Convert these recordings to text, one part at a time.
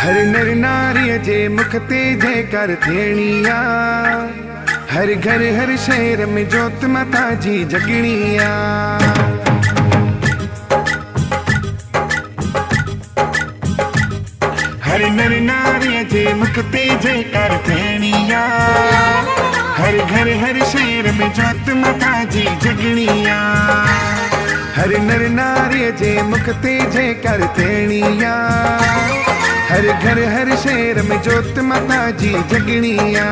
हर नर नारी जे मुख ते जयकार थियणिया, हर घर हर शहर में जोत माता जी जगणिया। हर नर नारी जे मुख ते जयकार थियणिया, हर घर हर शहर में जोत माता जी जगणिया। हर नर नारी जे मुख ते जयकार थियणिया, हर घर हर शहर में जोत माता जी जगणिया।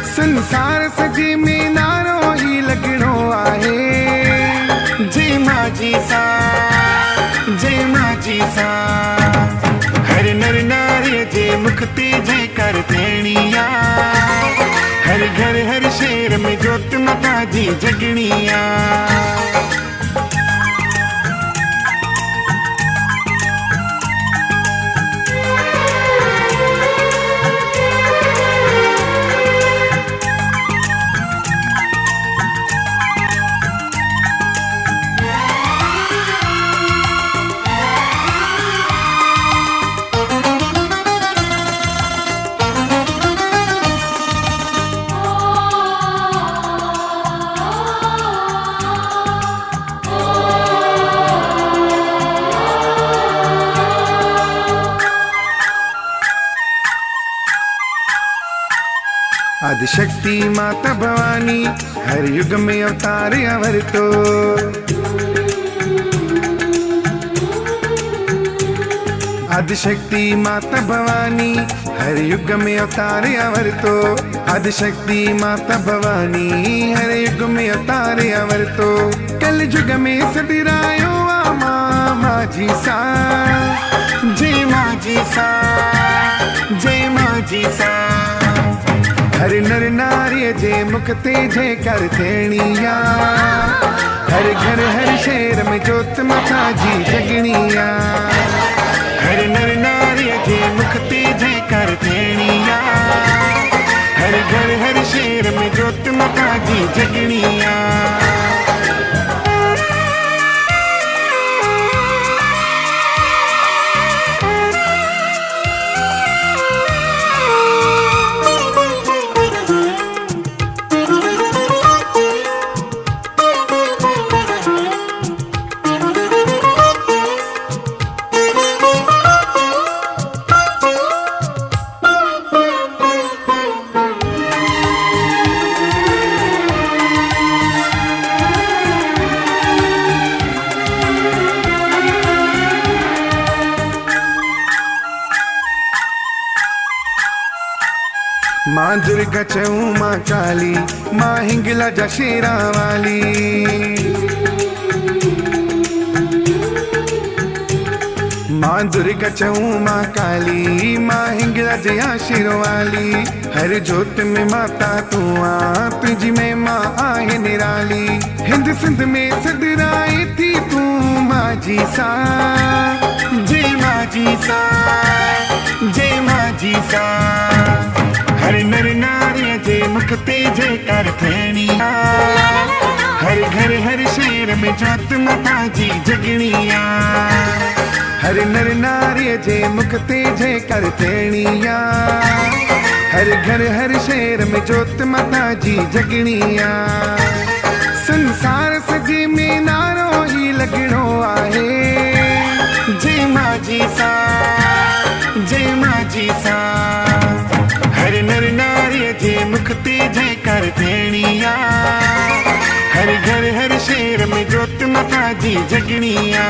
संसार सजे में नारो ही लगणो आहे, जय मां जी सा, जय मां जी सा। हर नर नारी जे मुख ते जयकार थियणिया, हर घर हर शहर में जोत माता जी जगणिया। आदिशक्ति माता भवानी हर युग में अवतार अवर तो। आदिशक्ति माता भवानी हर युग में अवतार अवर तो। आदिशक्ति माता भवानी हर युग में अवतार अवर तो। कल युग में सदिरायो माँ जी सा, जय माँ जी सा, जय माँ जी सा। हर नर नारी जे मुख ते जयकार थियणिया, हर घर हर शहर में जोत माता जी जगणिया। हर नर नारी जे मुख ते जयकार थियणिया, हर घर हर शहर में जोत माता जी जगणिया। माँ दुर्गा चऊं माँ काली, माँ हिंगला जा शेरा वाली। माँ दुर्गा चऊं माँ काली, माँ हिंगला जया शेर वाली। हर जोत में माता तू आ, तुझी में माँ आहे निराली। हिंद सिंध में सदराई थी तू माँ जी सा, जय माँ जी सा, जय माँ जी सा। हर नर नारी जे मुख ते जयकार थियणिया, हर घर हर शहर में जोत माता जी जगणिया। हर नर नारी जे मुख ते जयकार थियणिया, हर घर हर शहर में जोत माता जी जगणिया। संसार सजे में नारो ही लगणो आहे, जय मां जी सा, जय मां जी सा। हर नर नारी जे मुख ते जयकार थियणिया, हर घर हर शहर में जोत माता जी जगणिया।